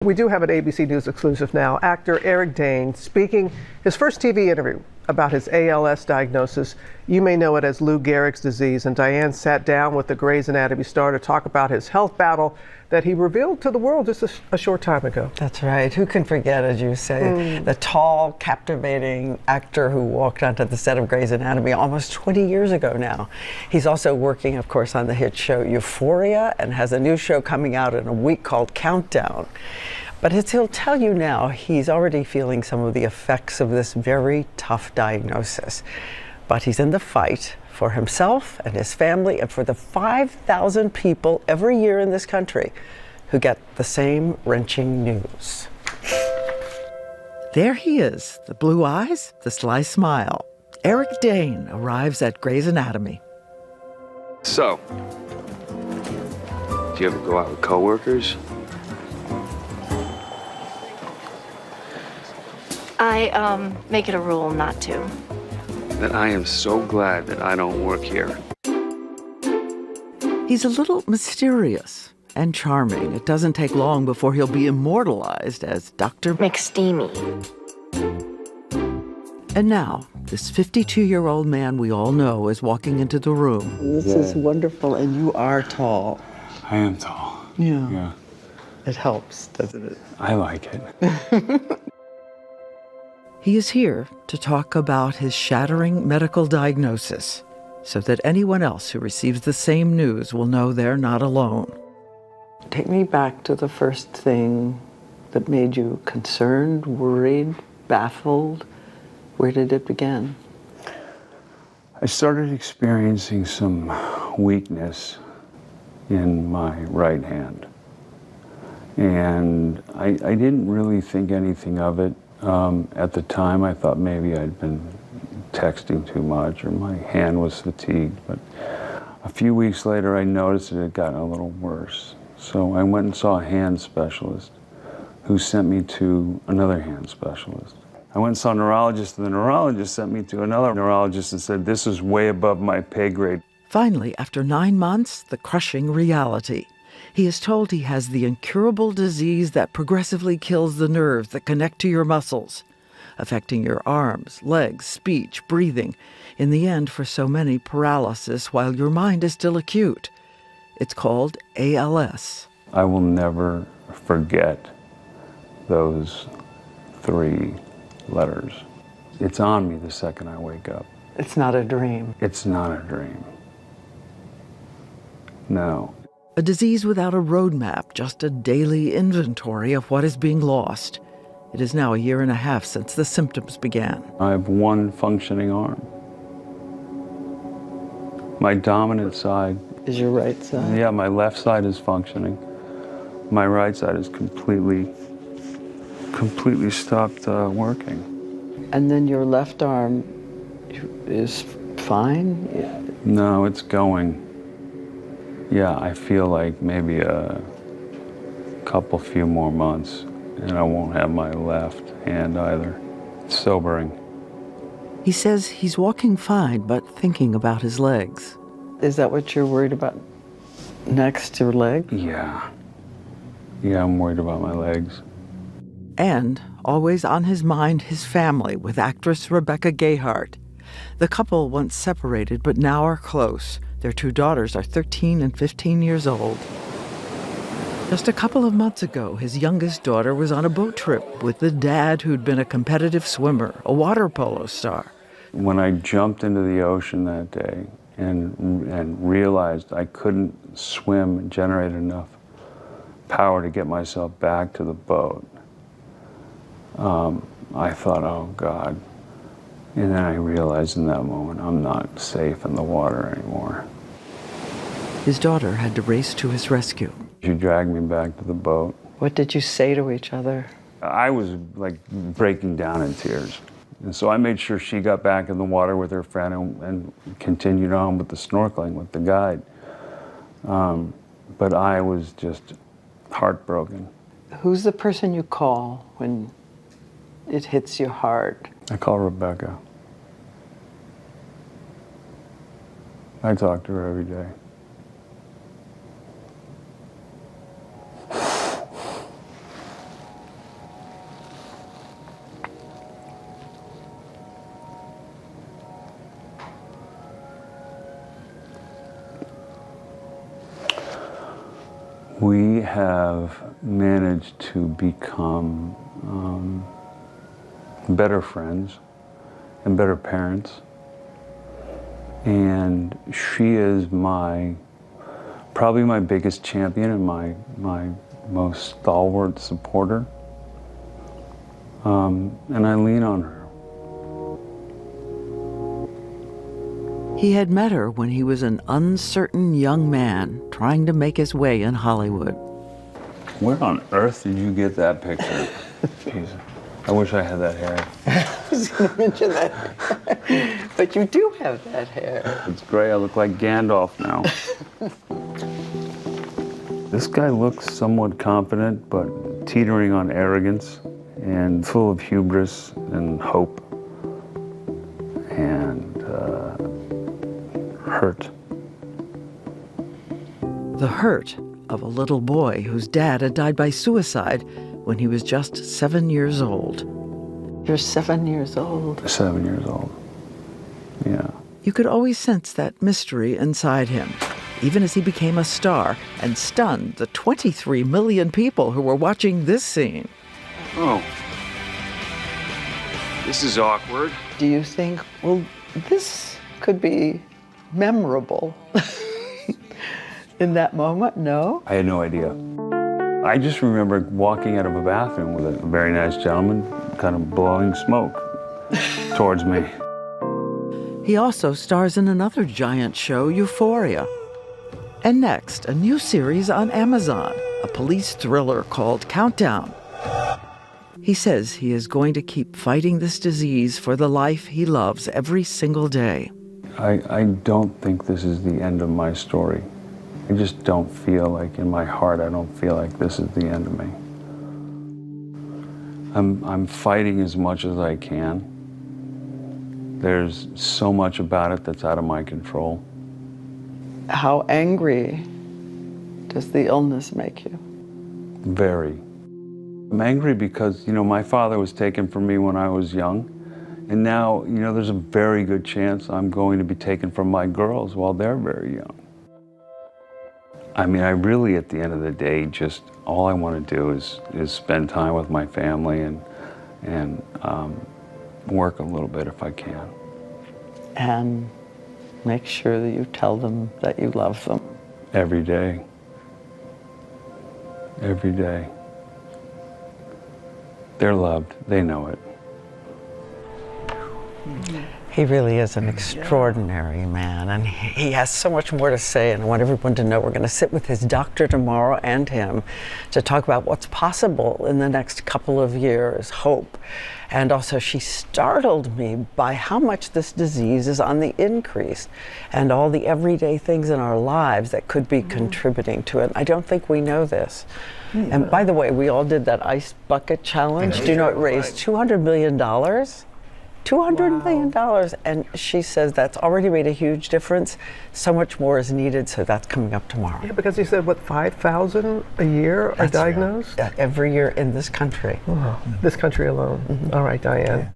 We do have an ABC News exclusive now. Actor Eric Dane speaking his first TV interview about his ALS diagnosis. You may know it as Lou Gehrig's disease, and Diane sat down with the Grey's Anatomy star to talk about his health battle that he revealed to the world just a short time ago. That's right. Who can forget, as you say, the tall, captivating actor who walked onto the set of Grey's Anatomy almost 20 years ago now. He's also working, of course, on the hit show Euphoria and has a new show coming out in a week called Countdown. But as he'll tell you now, he's already feeling some of the effects of this very tough diagnosis. But he's in the fight for himself and his family and for the 5,000 people every year in this country who get the same wrenching news. There he is, the blue eyes, the sly smile. Eric Dane arrives at Grey's Anatomy. So, do you ever go out with coworkers? I make it a rule not to. Then I am so glad that I don't work here. He's a little mysterious and charming. It doesn't take long before he'll be immortalized as Dr. McSteamy. And now, this 52-year-old man we all know is walking into the room. This is wonderful, and you are tall. I am tall. Yeah. It helps, doesn't it? I like it. He is here to talk about his shattering medical diagnosis so that anyone else who receives the same news will know they're not alone. Take me back to the first thing that made you concerned, worried, baffled. Where did it begin? I started experiencing some weakness in my right hand. And I didn't really think anything of it. At the time, I thought maybe I'd been texting too much or my hand was fatigued. But a few weeks later, I noticed it had gotten a little worse. So I went and saw a hand specialist who sent me to another hand specialist. I went and saw a neurologist, and the neurologist sent me to another neurologist and said, this is way above my pay grade. Finally, after 9 months, the crushing reality. He is told he has the incurable disease that progressively kills the nerves that connect to your muscles, affecting your arms, legs, speech, breathing. In the end, for so many, paralysis while your mind is still acute. It's called ALS. I will never forget those 3 letters. It's on me the second I wake up. It's not a dream. It's not a dream. No. A disease without a roadmap, just a daily inventory of what is being lost. It is now 1.5 years since the symptoms began. I have one functioning arm. My dominant side. Is your right side? Yeah, my left side is functioning. My right side is completely stopped working. And then your left arm is fine? No, it's going. Yeah, I feel like maybe a few more months, and I won't have my left hand either. It's sobering. He says he's walking fine, but thinking about his legs. Is that what you're worried about next, your leg? Yeah. Yeah, I'm worried about my legs. And always on his mind, his family with actress Rebecca Gayheart. The couple once separated, but now are close. Their 2 daughters are 13 and 15 years old. Just a couple of months ago, his youngest daughter was on a boat trip with the dad who'd been a competitive swimmer, a water polo star. When I jumped into the ocean that day and realized I couldn't swim and generate enough power to get myself back to the boat, I thought, oh God. And then I realized in that moment, I'm not safe in the water anymore. His daughter had to race to his rescue. She dragged me back to the boat. What did you say to each other? I was like breaking down in tears. And so I made sure she got back in the water with her friend and continued on with the snorkeling with the guide. But I was just heartbroken. Who's the person you call when it hits your heart? I call Rebecca. I talk to her every day. We have managed to become better friends and better parents. And she is probably my biggest champion and my most stalwart supporter. And I lean on her. He had met her when he was an uncertain young man trying to make his way in Hollywood. Where on earth did you get that picture? Jesus. I wish I had that hair. I was going to mention that. But you do have that hair. It's gray. I look like Gandalf now. This guy looks somewhat confident, but teetering on arrogance and full of hubris and hope and hurt. The hurt of a little boy whose dad had died by suicide when he was just 7 years old. You're 7 years old. 7 years old. Yeah. You could always sense that mystery inside him, even as he became a star and stunned the 23 million people who were watching this scene. Oh. This is awkward. Do you think, well, this could be memorable in that moment? No? I had no idea. I just remember walking out of a bathroom with a very nice gentleman kind of blowing smoke towards me. He also stars in another giant show, Euphoria. And next, a new series on Amazon, a police thriller called Countdown. He says he is going to keep fighting this disease for the life he loves every single day. I don't think this is the end of my story. I just don't feel like, in my heart, I don't feel like this is the end of me. I'm fighting as much as I can. There's so much about it that's out of my control. How angry does the illness make you? Very. I'm angry because, my father was taken from me when I was young. And now, there's a very good chance I'm going to be taken from my girls while they're very young. I mean, I really, at the end of the day, just all I want to do is spend time with my family and work a little bit if I can. And make sure that you tell them that you love them. Every day. Every day. They're loved. They know it. He really is an extraordinary man, and he has so much more to say, and I want everyone to know we're going to sit with his doctor tomorrow and him to talk about what's possible in the next couple of years, hope. And also, she startled me by how much this disease is on the increase and all the everyday things in our lives that could be contributing to it. I don't think we know this. And by the way, we all did that ice bucket challenge. Do you know it raised $200 million? $200 million, and she says that's already made a huge difference. So much more is needed, so that's coming up tomorrow. Yeah, because you said, 5,000 a year are diagnosed? Every year in this country. Oh, this country alone. All right, Diane.